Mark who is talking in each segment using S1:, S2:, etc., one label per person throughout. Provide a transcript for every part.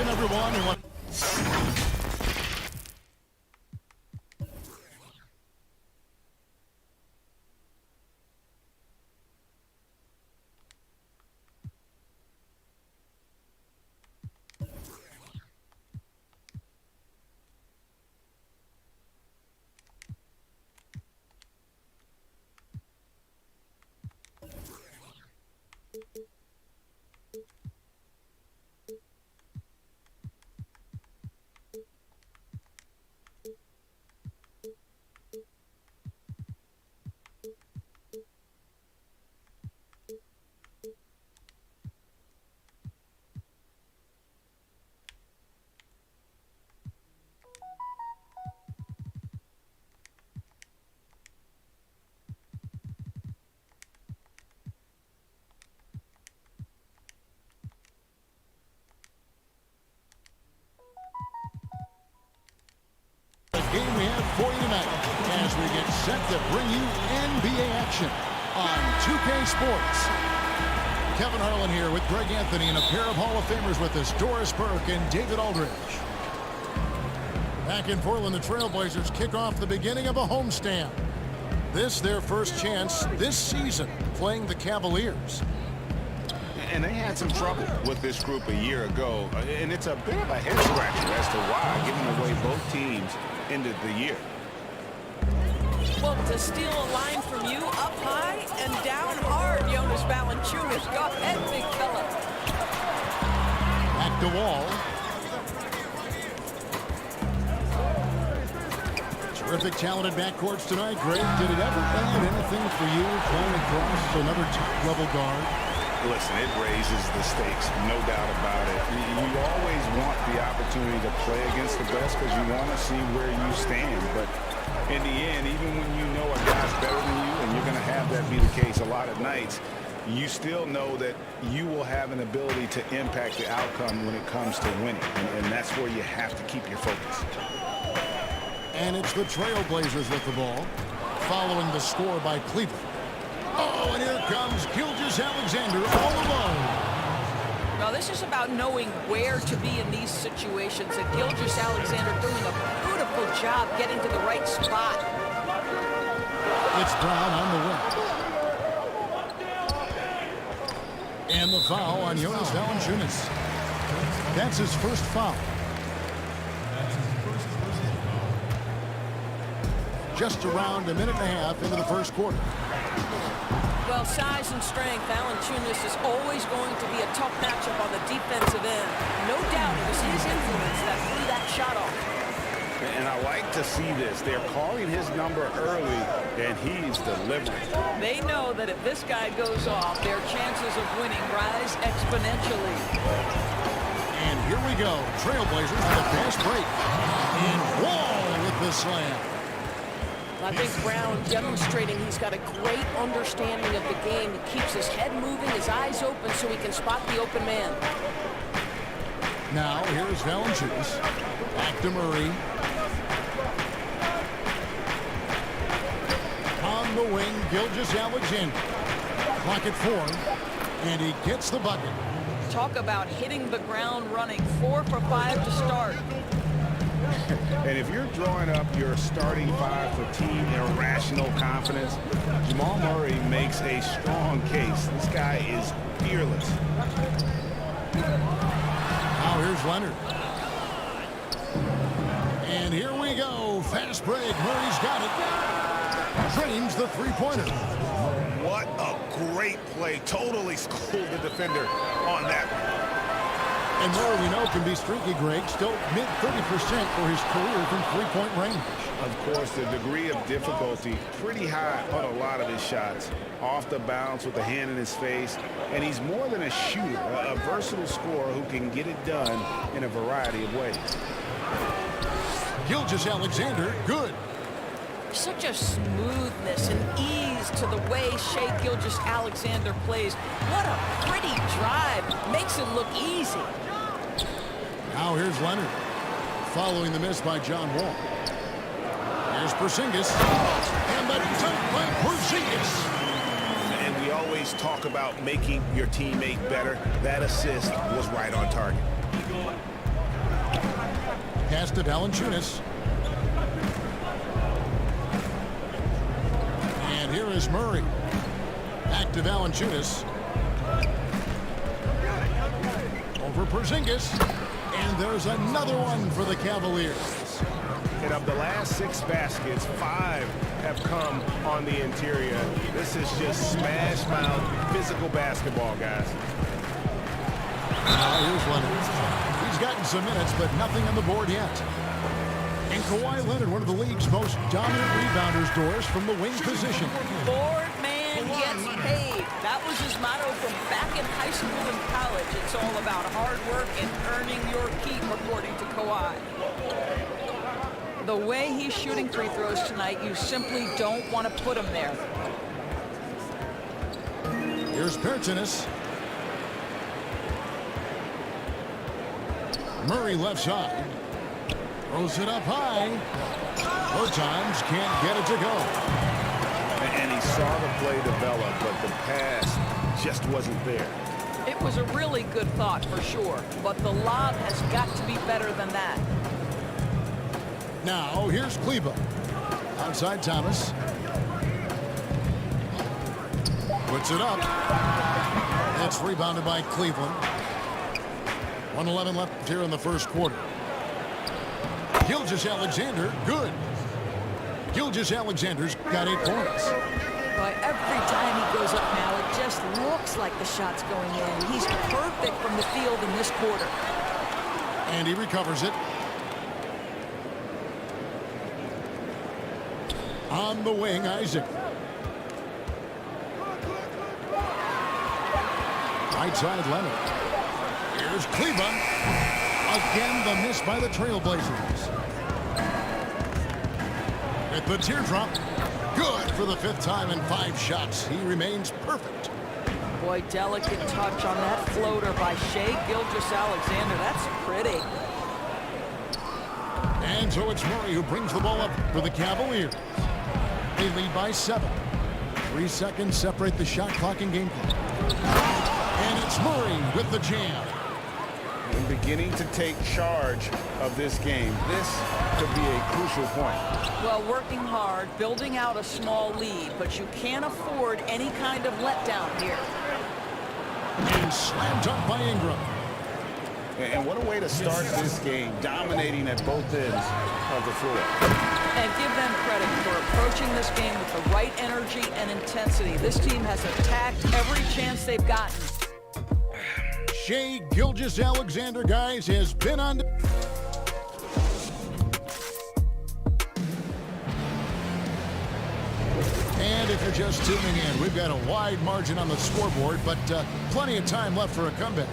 S1: welcome everyone. Game we have for you tonight as we get set to bring you NBA action on 2K Sports. Kevin Harlan here with Greg Anthony and a pair of Hall of Famers with us, Doris Burke and David Aldridge. Back in Portland, the Trailblazers kick off the beginning of a homestand. This their first chance this season playing the Cavaliers.
S2: And they had some trouble with this group a year ago, and it's a bit of a head-scratcher as to why, given the way both teams ended the year.
S3: Well, to steal a line from you, up high and down hard, Jonas Valanciunas. Go ahead, big fella.
S1: Back to Wall. Terrific, talented backcourts tonight. Greg, did it ever add anything for you playing across another top-level guard?
S2: Listen, it raises the stakes, no doubt about it. You always want the opportunity to play against the best because you want to see where you stand. But in the end, even when you know a guy's better than you, and you're going to have that be the case a lot of nights, you still know that you will have an ability to impact the outcome when it comes to winning. And that's where you have to keep your focus.
S1: And it's the Trailblazers with the ball, following the score by Cleveland. Oh, and here comes Gilgeous-Alexander all alone.
S3: Well, this is about knowing where to be in these situations. And Gilgeous-Alexander doing a beautiful job getting to the right spot.
S1: It's Brown on the wing. And the foul on Jonas Valanciunas. That's his first foul. Just around a minute and a half into the first quarter.
S3: Well, size and strength, Valanciunas is always going to be a tough matchup on the defensive end. No doubt it was his influence that threw that shot off.
S2: And I like to see this. They're calling his number early, and he's delivering.
S3: They know that if this guy goes off, their chances of winning rise exponentially.
S1: And here we go. Trailblazers with a fast break. And Wall with the slam.
S3: I think Brown demonstrating he's got a great understanding of the game. He keeps his head moving, his eyes open so he can spot the open man.
S1: Now here's Valanciunas. Back to Murray. On the wing, Gilgeous-Alexander. Clock at 4. And he gets the bucket.
S3: Talk about hitting the ground running. 4 for 5 to start.
S2: And if you're drawing up your starting five for team irrational confidence, Jamal Murray makes a strong case. This guy is fearless.
S1: Now here's Leonard. And here we go. Fast break. Murray's got it. Drains the three-pointer.
S2: What a great play. Totally schooled the defender on that one.
S1: And Murray, we know, can be streaky, Greg. Still mid-30% for his career from three-point range.
S2: Of course, the degree of difficulty pretty high on a lot of his shots. Off the bounce with the hand in his face. And he's more than a shooter, a versatile scorer who can get it done in a variety of ways.
S1: Gilgeous-Alexander, good.
S3: Such a smoothness and ease to the way Shai Gilgeous-Alexander plays. What a pretty drive. Makes it look easy.
S1: Now here's Leonard. Following the miss by John Wall. Here's Porzingis. And the dunk by Porzingis.
S2: And we always talk about making your teammate better. That assist was right on target.
S1: Pass to Valanciunas. And here is Murray. Back to Valanciunas. Over Porzingis. And there's another one for the Cavaliers.
S4: And of the last 6 baskets, 5 have come on the interior. This is just smash mouth physical basketball, guys.
S1: Here's Leonard. He's gotten some minutes, but nothing on the board yet. And Kawhi Leonard, one of the league's most dominant rebounders, Doris, from the wing position.
S3: Board man gets paid. That was his motto from back in high school and college. It's all about hard work and earning your keep, according to Kawhi. The way he's shooting free throws tonight, you simply don't want to put him there.
S1: Here's Pertinas. Murray left side. Throws it up high. Times can't get it to go.
S4: And he saw the play develop, but the pass just wasn't there.
S3: It was a really good thought for sure, but the lob has got to be better than that.
S1: Now, here's Kleber. Outside Thomas. Puts it up. That's rebounded by Cleveland. 1:11 left here in the first quarter. Gilgeous-Alexander, good. Gilgeous-Alexander's got 8 points.
S3: But every time he goes up now, it just looks like the shot's going in. He's perfect from the field in this quarter.
S1: And he recovers it. On the wing, Isaac. Right side, Leonard. Here's Kleber. Again, the miss by the Trailblazers. With the teardrop. Good for the 5th time in 5 shots. He remains perfect.
S3: Boy, delicate touch on that floater by Shai Gilgeous-Alexander. That's pretty.
S1: And so it's Murray who brings the ball up for the Cavaliers. They lead by 7. 3 seconds separate the shot clock and game clock. And it's Murray with the jam.
S2: And beginning to take charge of this game. This could be a crucial point.
S3: Well, working hard, building out a small lead, but you can't afford any kind of letdown here.
S1: And slammed up by Ingram.
S2: And what a way to start this game, dominating at both ends of the floor.
S3: And give them credit for approaching this game with the right energy and intensity. This team has attacked every chance they've gotten.
S1: Shai Gilgeous-Alexander, guys, has been on. And if you're just tuning in, we've got a wide margin on the scoreboard, but plenty of time left for a comeback.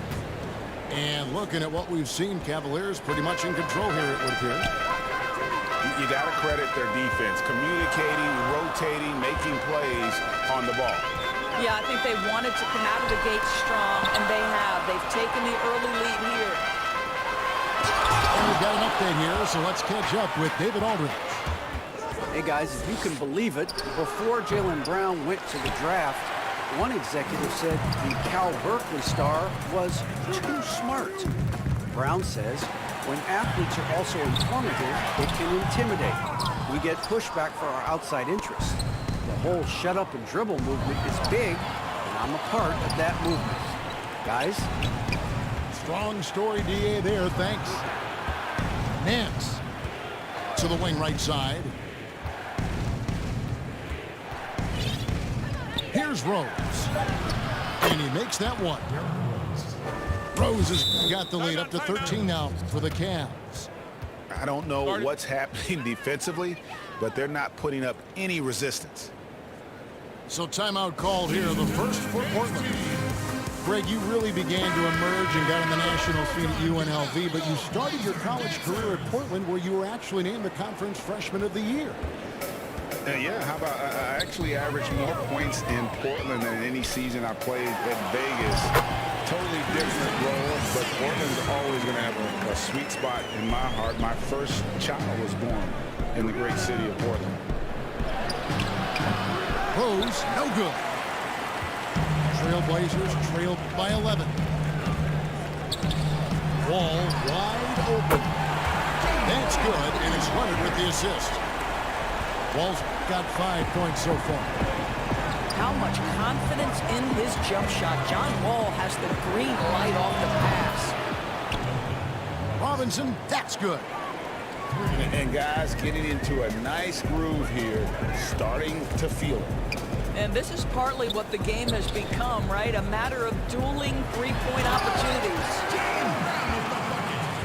S1: And looking at what we've seen, Cavaliers pretty much in control here, it would appear.
S2: You got to credit their defense, communicating, rotating, making plays on the ball.
S3: Yeah, I think they wanted to come out of the gate strong, and they have. They've taken the early lead here.
S1: And we've got an update here, so let's catch up with David Aldridge.
S5: Hey guys, if you can believe it, before Jaylen Brown went to the draft, one executive said the Cal Berkeley star was too smart. Brown says, when athletes are also informative, it can intimidate. We get pushback for our outside interests. The whole shut up and dribble movement is big, and I'm a part of that movement. Guys?
S1: Strong story, DA, there, thanks. Nance to the wing right side. Here's Rose. And he makes that one. Rose has got the lead up to 13 now for the Cavs.
S2: I don't know what's happening defensively, but they're not putting up any resistance.
S1: So timeout called here, the first for Portland. Greg, you really began to emerge and got on the national scene at UNLV, but you started your college career at Portland where you were actually named the Conference Freshman of the Year.
S2: Yeah, how about I actually averaged more points in Portland than any season I played at Vegas. Totally different role, but Portland's always going to have a sweet spot in my heart. My first child was born in the great city of Portland.
S1: Rose, no good. Trailblazers trailed by 11. Wall wide open. That's good, and it's Leonard with the assist. Wall's got 5 points so far.
S3: How much confidence in his jump shot. John Wall has the green light off the pass.
S1: Robinson, that's good.
S2: And guys, getting into a nice groove here, starting to feel it.
S3: And this is partly what the game has become, right? A matter of dueling three-point opportunities.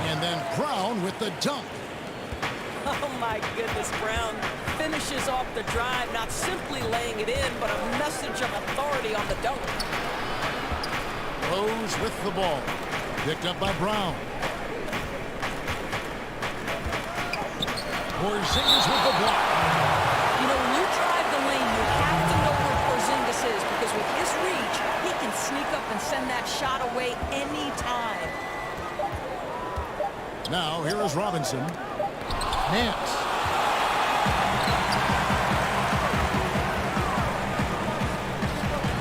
S1: And then Brown with the dunk.
S3: Oh, my goodness, Brown finishes off the drive, not simply laying it in, but a message of authority on the dunk.
S1: Rose with the ball. Picked up by Brown. Porzingis with the block.
S3: You know, when you drive the lane, you have to know where Porzingis is, because with his reach, he can sneak up and send that shot away anytime.
S1: Now, here is Robinson. Nance.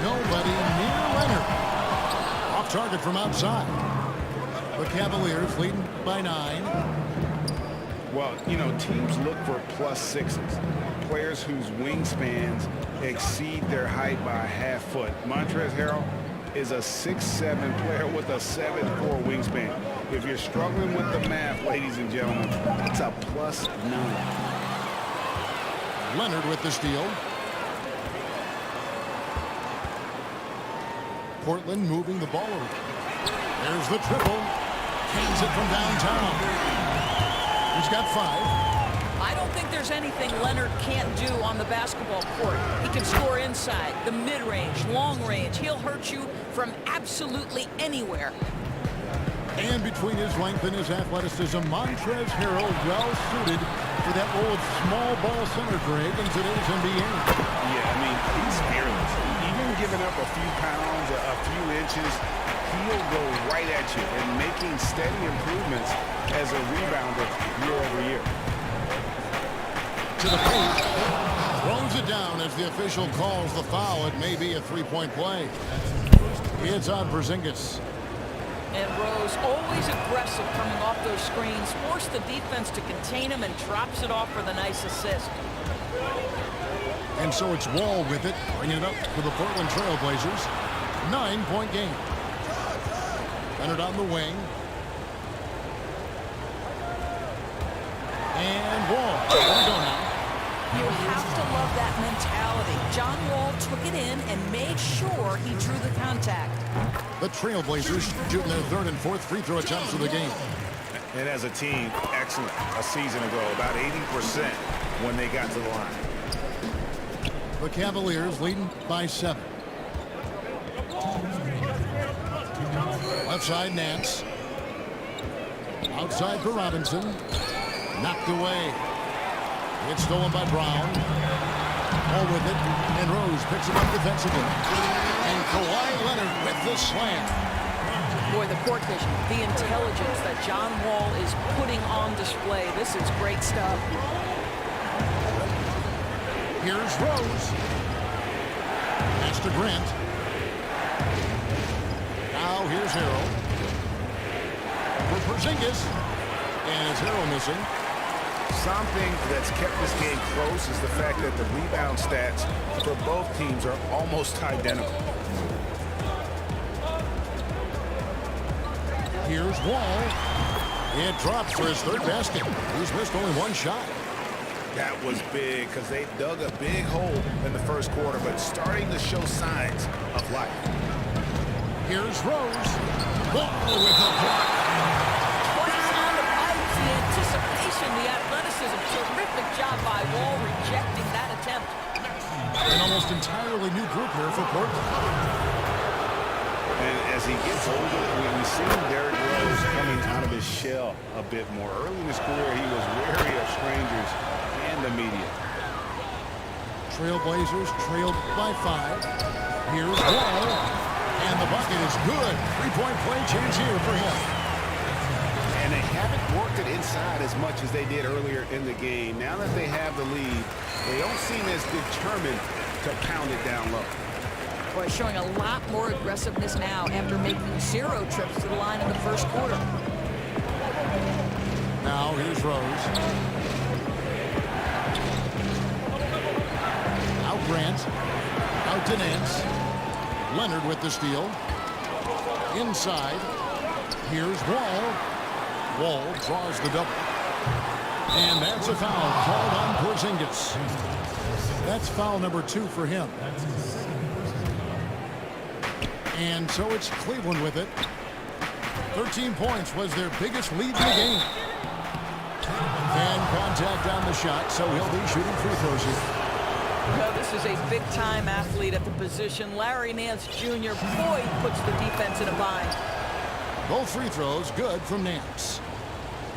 S1: Nobody near Leonard. Off target from outside. The Cavaliers leading by 9.
S2: Well, you know, teams look for +6s, players whose wingspans exceed their height by a half foot. Montrezl Harrell is a 6'7" player with a 7'4" wingspan. If you're struggling with the math, ladies and gentlemen, it's a +9.
S1: Leonard with the steal. Portland moving the ball over. There's the triple. Hangs it from downtown. He's got 5.
S3: I don't think there's anything Leonard can't do on the basketball court. He can score inside, the mid-range, long range. He'll hurt you from absolutely anywhere.
S1: And between his length and his athleticism, Montrezl Harrell well suited for that role of small ball center, Greg, in today's NBA.
S2: Yeah, I mean, he's fearless. Even giving up a few pounds, a few inches, he'll go right at you and making steady improvements as a rebounder year over year.
S1: To the paint. Throws it down as the official calls the foul. It may be a three-point play. It's on Porzingis.
S3: And Rose, always aggressive coming off those screens, forced the defense to contain him and drops it off for the nice assist.
S1: And so it's Wall with it, bringing it up for the Portland Trail Blazers. 9-point game. Leonard on the wing. And Wall. There we go now.
S3: You have to love that mentality. John Wall took it in and made sure he drew the contact.
S1: The Trailblazers shooting their 3rd and 4th free throw attempts of the game.
S2: And as a team, excellent. A season ago, about 80% when they got to the line.
S1: The Cavaliers leading by 7. Left side, Nance. Outside for Robinson. Knocked away. It's stolen by Brown. All with it. And Rose picks him up defensively. And Kawhi Leonard with the slam.
S3: Boy, the court vision, the intelligence that John Wall is putting on display. This is great stuff.
S1: Here's Rose. That's to Grant. Now here's Harrell. For Porzingis. And it's Harrell missing.
S2: Something that's kept this game close is the fact that the rebound stats for both teams are almost identical.
S1: Here's Wall. It drops for his 3rd basket. He's missed only 1 shot.
S2: That was big because they dug a big hole in the first quarter, but starting to show signs of life.
S1: Here's Rose. Wall with the block.
S3: Twice on the pipes, the anticipation, the athleticism. Terrific job by Wall rejecting that attempt.
S1: An almost entirely new group here for Portland.
S2: And as he gets older, we see Derrick Rose coming out of his shell a bit more. Early in his career, he was wary of strangers and the media.
S1: Trailblazers trailed by 5. Here's Wall. And the bucket is good. 3-point play chance here for him.
S2: And they haven't worked it inside as much as they did earlier in the game. Now that they have the lead, they don't seem as determined to pound it down low.
S3: Boy, showing a lot more aggressiveness now after making 0 trips to the line in the first quarter.
S1: Now Now here's Rose. Out Grant. Out to Nance. Leonard with the steal. Inside. Here's Wall. Wall draws the double. And that's a foul called on Porzingis. That's foul number 2 for him. And so it's Cleveland with it. 13 points was their biggest lead in the game. And contact on the shot, so he'll be shooting free throws here.
S3: Well, this is a big-time athlete at the position. Larry Nance Jr. Boy puts the defense in a bind.
S1: Both free throws good from Nance.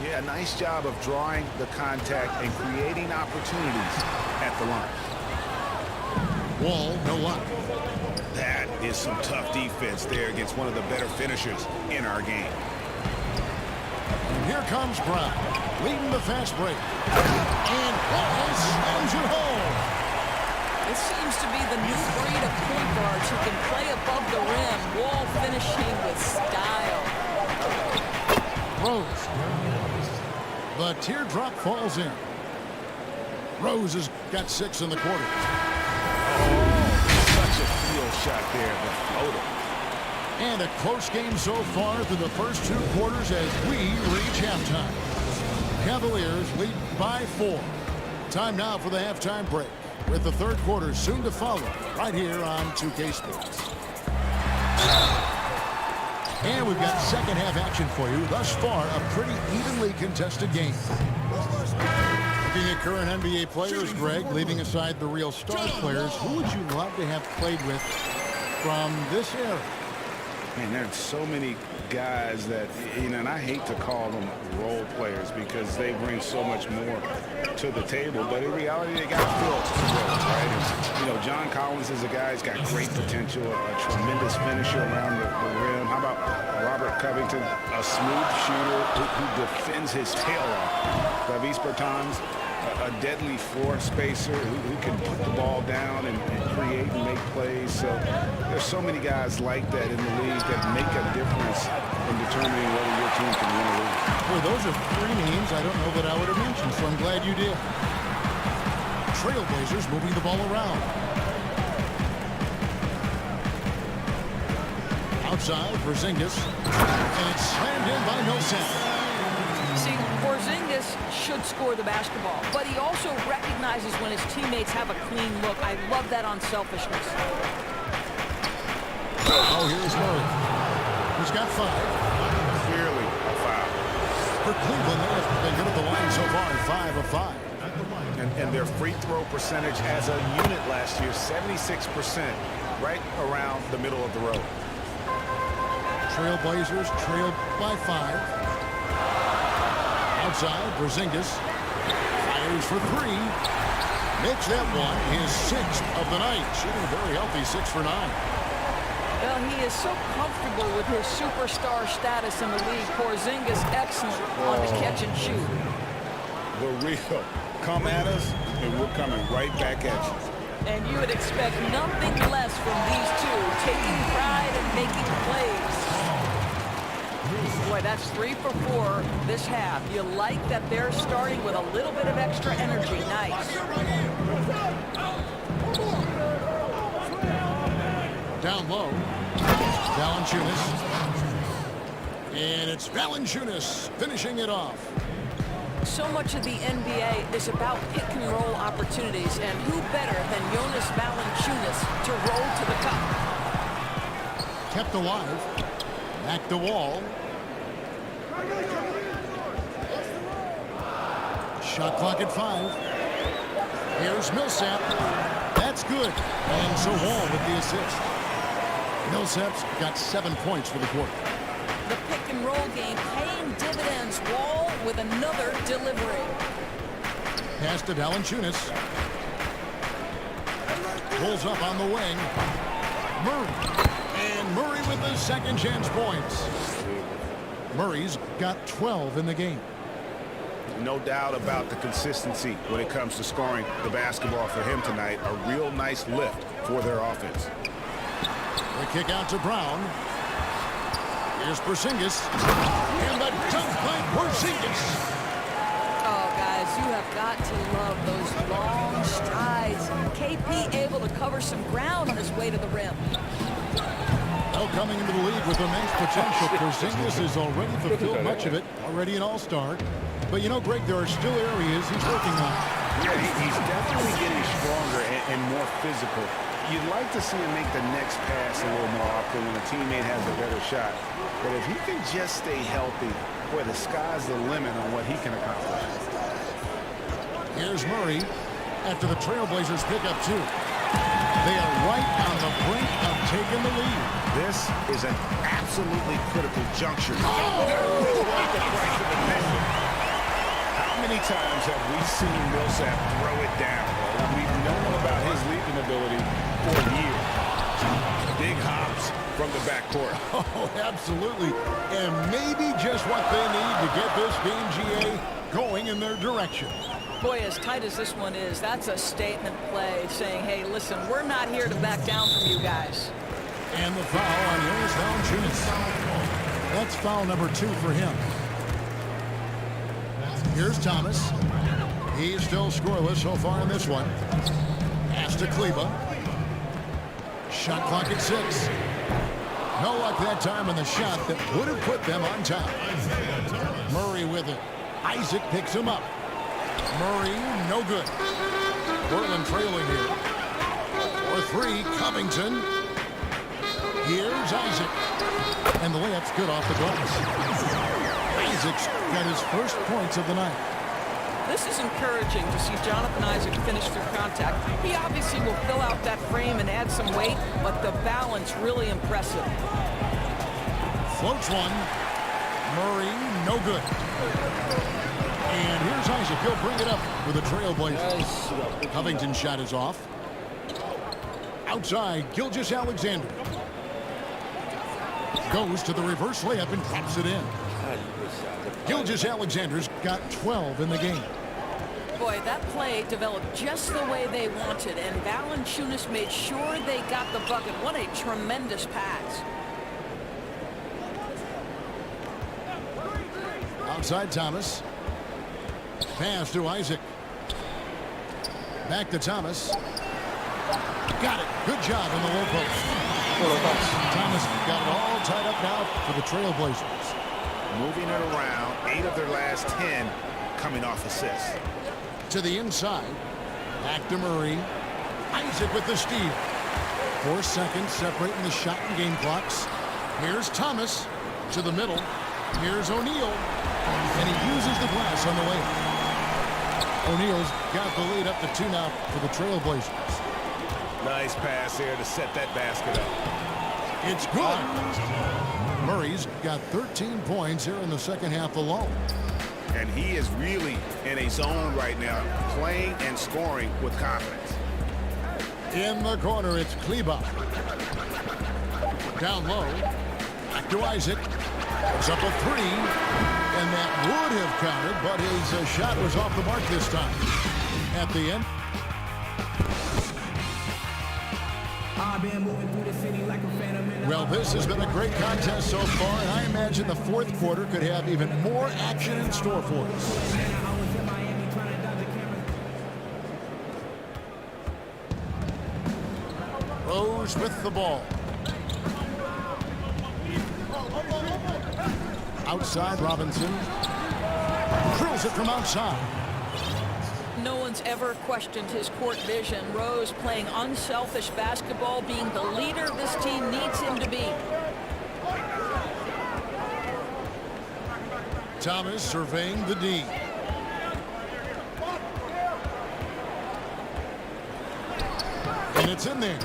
S2: Yeah, nice job of drawing the contact and creating opportunities at the line.
S1: Wall, no luck.
S2: That is some tough defense there against one of the better finishers in our game.
S1: And here comes Brown, leading the fast break. And Wall slams it home.
S3: This seems to be the new breed of point guards who can play above the rim. Wall finishing with style.
S1: Rose. The teardrop falls in. Rose has got 6 in the quarter.
S2: Such a field shot there, the floater.
S1: And a close game so far through the first 2 quarters as we reach halftime. Cavaliers lead by 4. Time now for the halftime break, with the third quarter soon to follow right here on 2K Sports. And we've got second half action for you. Thus far, a pretty evenly contested game. Looking at current NBA players, Greg, leaving aside the real star players, who would you love to have played with from this era?
S2: Man, there's so many guys that, you know, and I hate to call them role players because they bring so much more to the table, but in reality, they got to fill roles, right? And, you know, John Collins is a guy who's got great potential, a tremendous finisher around the rim. How about Robert Covington, a smooth shooter who defends his tail off? Davis Bertans, a deadly floor spacer who can put the ball down and create and make plays. So there's so many guys like that in the league that make a difference in determining whether your team can win or lose.
S1: Well, those are 3 names I don't know that I would have mentioned, so I'm glad you did. Trailblazers moving the ball around. Outside, Porzingis. And it's slammed in by Millsap.
S3: See, Porzingis should score the basketball, but he also recognizes when his teammates have a clean look. I love that unselfishness.
S1: Oh, here's Murray. He's got 5.
S2: Clearly a foul.
S1: For Cleveland, they have been good at the line so far, 5 of 5.
S2: And their free throw percentage as a unit last year, 76%, right around the middle of the road.
S1: Trailblazers trailed by 5. Outside, Porzingis fires for 3. Makes that one his 6th of the night. Shooting a very healthy 6 for 9.
S3: Well, he is so comfortable with his superstar status in the league. Porzingis excellent on the catch and shoot.
S2: The real come at us, and we're coming right back at you.
S3: And you would expect nothing less from these two, taking pride and making plays. Boy, that's 3 for 4 this half. You like that they're starting with a little bit of extra energy. Nice.
S1: Down low. Valanciunas. And it's Valanciunas finishing it off.
S3: So much of the NBA is about pick-and-roll opportunities, and who better than Jonas Valanciunas to roll to the cup?
S1: Kept alive. Back to Wall. Shot clock at 5. Here's Millsap. That's good. And so Wall with the assist. Millsap's got 7 points for the quarter.
S3: The pick-and-roll game paying dividends. Wall with another delivery.
S1: Pass to Valanciunas. Pulls up on the wing. Murray. And Murray with the second chance points. Murray's got 12 in the game.
S2: No doubt about the consistency when it comes to scoring the basketball for him tonight. A real nice lift for their offense.
S1: The kick out to Brown. Here's Porzingis. And the dunk by Porzingis.
S3: you have got to love those long strides. KP able to cover some ground on his way to the rim.
S1: Well, coming into the league with immense potential, Porzingis has already fulfilled much of it, already an all-star. But you know, Greg, there are still areas he's working on.
S2: Yeah, he's definitely getting stronger and more physical. You'd like to see him make the next pass a little more often when a teammate has a better shot. But if he can just stay healthy, boy, the sky's the limit on what he can accomplish.
S1: Here's Murray after the Trailblazers pick up 2. They are right on the brink of taking the lead.
S2: This is an absolutely critical juncture. How many times have we seen Millsap throw it down? We've known about his leaping ability for years. Big hops from the backcourt.
S1: Oh, absolutely. And maybe just what they need to get this game, GA, going in their direction.
S3: Boy, as tight as this one is, that's a statement play saying, hey, listen, we're not here to back down from you guys.
S1: And the foul on Jonas Valanciunas. That's foul number 2 for him. Here's Thomas. He's still scoreless so far in this one. Pass to Kleba. Shot clock at 6. No luck that time on the shot that would have put them on top. Murray with it. Isaac picks him up. Murray, no good. Portland trailing here. For 3, Covington. Here's Isaac. And the layup's good off the glass. Isaac's got his first points of the night.
S3: This is encouraging to see Jonathan Isaac finish through contact. He obviously will fill out that frame and add some weight, but the balance really impressive.
S1: Floats one. Murray, no good. And here's Isaac. He'll bring it up for the Trailblazers. Covington's shot is off. Outside, Gilgeous-Alexander. Goes to the reverse layup and taps it in. Gilgeous-Alexander's got 12 in the game.
S3: Boy, that play developed just the way they wanted, and Valanciunas made sure they got the bucket. What a tremendous pass.
S1: Outside Thomas. Pass to Isaac. Back to Thomas. Got it. Good job on the low post. Thomas got it all tied up now for the Trailblazers.
S2: Moving it around, 8 of their last 10 coming off assists.
S1: To the inside. Back to Murray. Isaac with the steal. 4 seconds separating the shot and game clocks. Here's Thomas to the middle. Here's O'Neal. And he uses the glass on the way. O'Neal's got the lead up to 2 now for the Trailblazers.
S4: Nice pass there to set that basket up.
S1: It's good. Murray's got 13 points here in the second half alone.
S2: And he is really in a zone right now, playing and scoring with confidence.
S1: In the corner, it's Kleba. Down low. Back to Isaac. Puts up a 3. And that would have counted, but his shot was off the mark this time. At the end. Well, this has been a great contest so far, and I imagine the fourth quarter could have even more action in store for us. Rose with the ball. Outside, Robinson. Drills it from outside.
S3: No one's ever questioned his court vision. Rose playing unselfish basketball, being the leader this team needs him to be.
S1: Thomas surveying the D. And it's in there.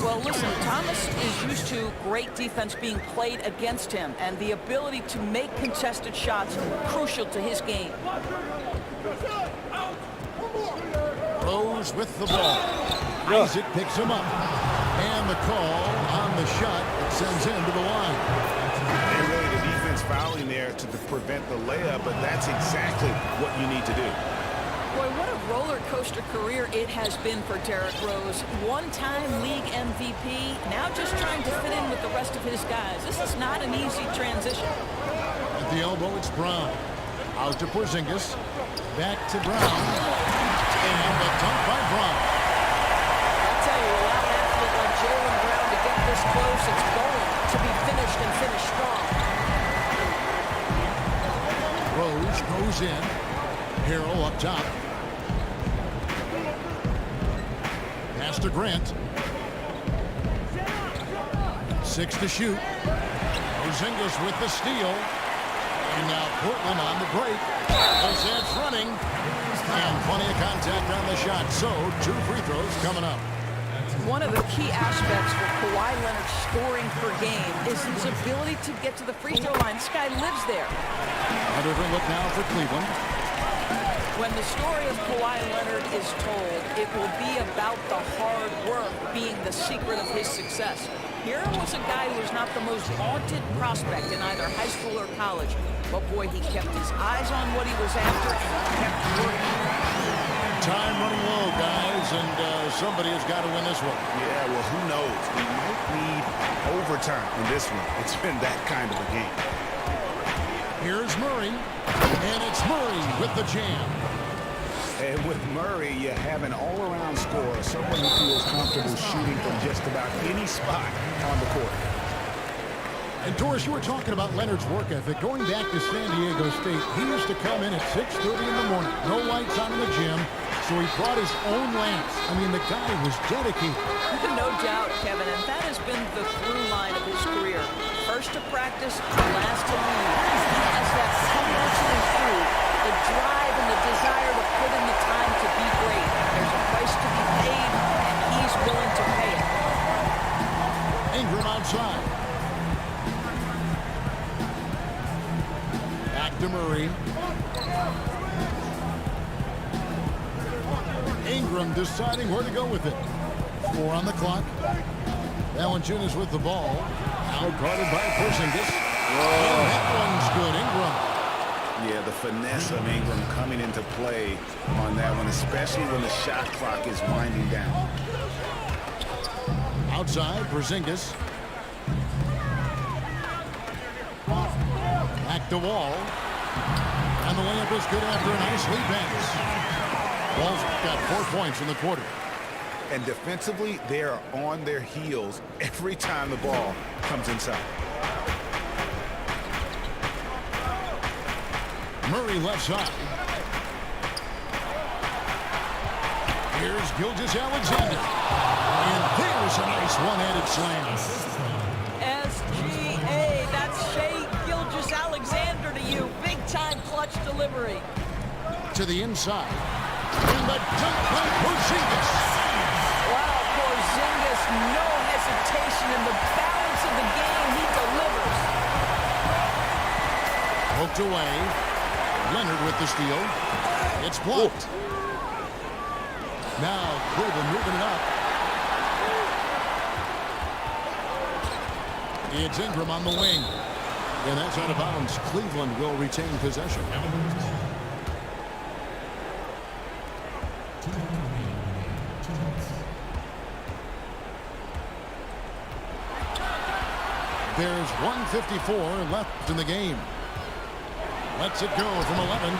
S3: Well, listen, Thomas is used to great defense being played against him, and the ability to make contested shots crucial to his game.
S1: Rose with the ball. Isaac picks him up. And the call on the shot sends him to the line.
S2: And really the defense fouling there to prevent the layup, but that's exactly what you need to do.
S3: Boy, what a roller coaster career it has been for Derrick Rose. One-time league MVP, now just trying to fit in with the rest of his guys. This is not an easy transition.
S1: At the elbow, it's Brown. Out to Porzingis. Back to Brown. And the dunk by Brown.
S3: I'll tell you, allow an athlete like Jaylen Brown to get this close, it's going to be finished and finished strong.
S1: Rose goes in. Harrell up top. Pass to Grant. 6 to shoot. Porzingis with the steal. And now Portland on the break. That's running. And plenty of contact on the shot. So 2 free throws coming up.
S3: One of the key aspects for Kawhi Leonard's scoring per game is his ability to get to the free throw line. This guy lives there.
S1: A different look now for Cleveland.
S3: When the story of Kawhi Leonard is told, it will be about the hard work being the secret of his success. Here was a guy who was not the most vaunted prospect in either high school or college. But boy, he kept his eyes on what he was after and kept working.
S1: Time running low, guys, and somebody has got to win this one.
S2: Yeah, well, who knows? We might need overtime in this one. It's been that kind of a game.
S1: Here's Murray, and it's Murray with the jam.
S2: And with Murray, you have an all-around scorer, someone who feels comfortable shooting from just about any spot on the court.
S1: And Doris, you were talking about Leonard's work ethic. Going back to San Diego State, he used to come in at 6:30 in the morning. No lights on in the gym, so he brought his own lamps. I mean, the guy was dedicated.
S3: No doubt, Kevin, and that has been the through line of his career. First to practice, last to leave. He has that hunger to improve, the drive and the desire to put in the time to be great. There's a price to be paid, and he's willing to pay it.
S1: Ingram outside. Back to Murray. Ingram deciding where to go with it. 4 on the clock. Valanciunas with the ball. Out guarded by Porzingis. And that one's good. Ingram.
S2: Yeah, the finesse of Ingram coming into play on that one, especially when the shot clock is winding down.
S1: Outside, Porzingis. Back to Wall. And the layup is good after a nice lead pass. Wall's got 4 points in the quarter.
S2: And defensively, they are on their heels every time the ball comes inside.
S1: Murray left side. Here's Gilgeous-Alexander. And there's a nice one-handed slam.
S3: SGA, that's Shai Gilgeous-Alexander to you. Big-time clutch delivery.
S1: To the inside. And the dunk by Porzingis.
S3: Wow, Porzingis, no hesitation in the balance of the game. He delivers.
S1: Poked away. Leonard with the steal. It's blocked. Now Cleveland moving it up. It's Ingram on the wing. And that's out of bounds. Cleveland will retain possession. There's 1:54 left in the game. Lets it go from 11.
S3: You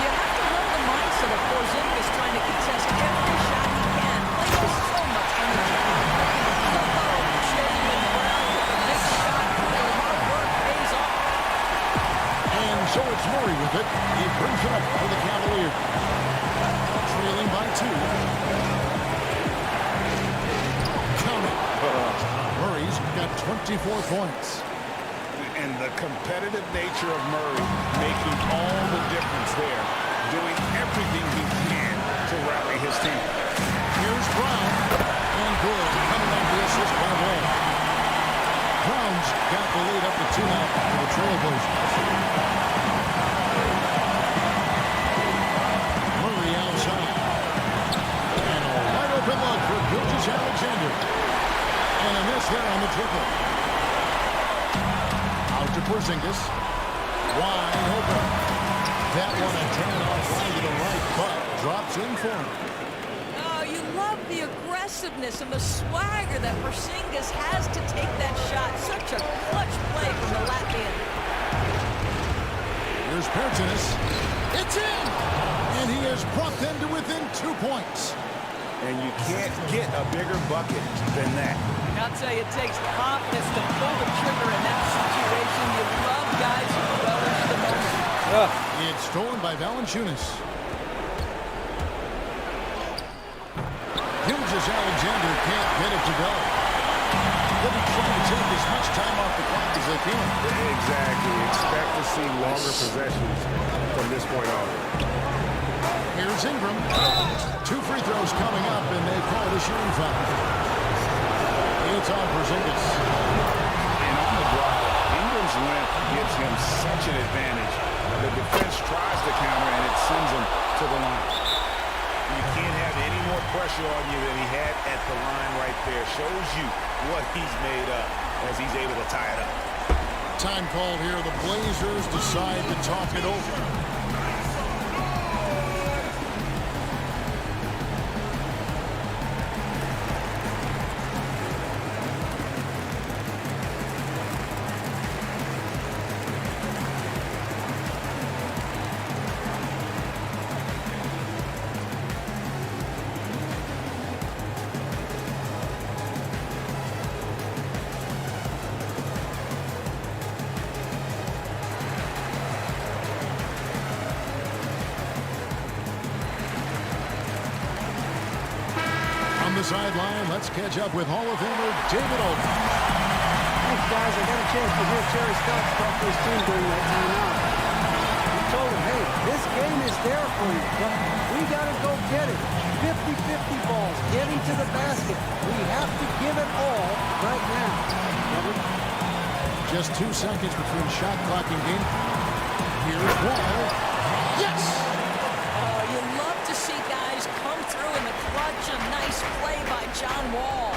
S3: have to hold the mindset of Porzingis trying to contest every shot he can. Plays with so much energy. Jaylen Brown with the big shot. Their hard work pays off.
S1: And so it's Murray with it. He brings it up for the Cavaliers. Trailing by 2. Count it. Murray's got 24 points.
S2: And the competitive nature of Murray making all the difference there, doing everything he can to rally his team.
S1: Here's Brown. And good. Coming on the assist by Wall. Brown's got the lead up to 2 now for the Trailblazers. Murray outside. And a wide open look for Gilgeous-Alexander. And a miss there on the triple. Out to Porzingis. Wide open. That one a tan off line to the right, but drops in for him.
S3: Oh, you love the aggressiveness and the swagger that Porzingis has to take that shot. Such a clutch play from the Latvian.
S1: Here's Pertinis. It's in! And he has brought them to within 2 points.
S2: And you can't get a bigger bucket than that.
S3: I'll tell you, it takes confidence to pull the trigger in that situation. You love guys who relish the moment.
S1: It's stolen by Valanciunas. Alexander can't get it to go. They'll be trying to take as much time off the clock as they can.
S4: Exactly. Expect to see longer possessions from this point on.
S1: Here's Ingram. 2 free throws coming up, and they call it a shooting foul. It's on Porzingis.
S2: And on the drive, Ingram's length gives him such an advantage. The defense tries to counter, and it sends him to the line. You can't have any more pressure on you than he had at the line right there. Shows you what he's made up as he's able to tie it up.
S1: Time called here. The Blazers decide to talk it over. Sideline, let's catch up with Hall of Famer David Olden.
S5: Thanks, guys. I got a chance to hear Terry Stotts talk to his team during that timeout. He told him, hey, this game is there for you, but we got to go get it. 50-50 balls, getting to the basket. We have to give it all right now.
S1: Just 2 seconds between shot clock and game. Here's Wall. Yes!
S3: You love to see guys come through in the clutch. A nice play by John Wall.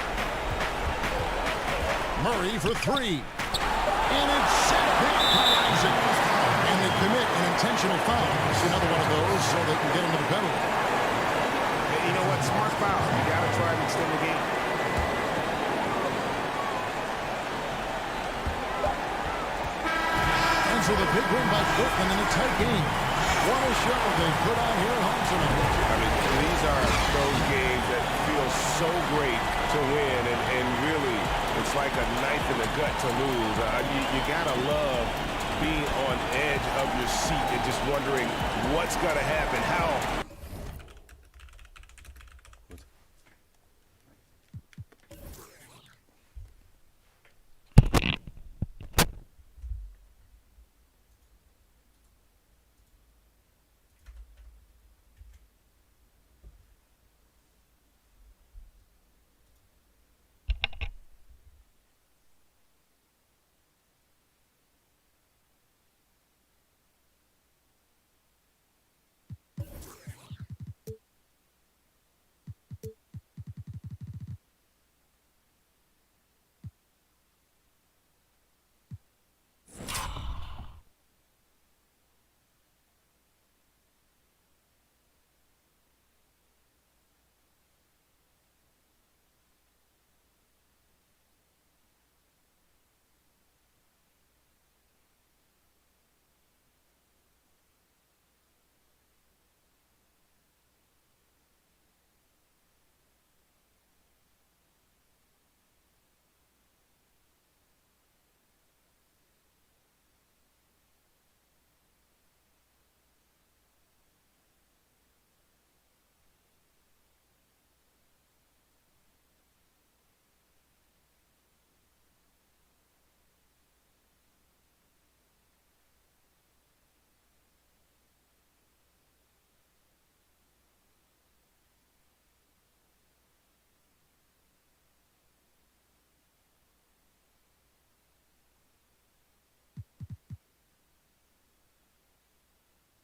S1: Murray for 3. And it's set back by Isaac. And they commit an intentional foul. It's another one of those so they can get into the penalty.
S4: Hey, you know what? Smart foul. You got to try and extend the game.
S1: And so the big win by Portland in a tight game. What a show they put on here at home tonight.
S4: I mean, these are those games that feel so great to win, and really, it's like a knife in the gut to lose. You gotta love being on edge of your seat and just wondering what's gonna happen, how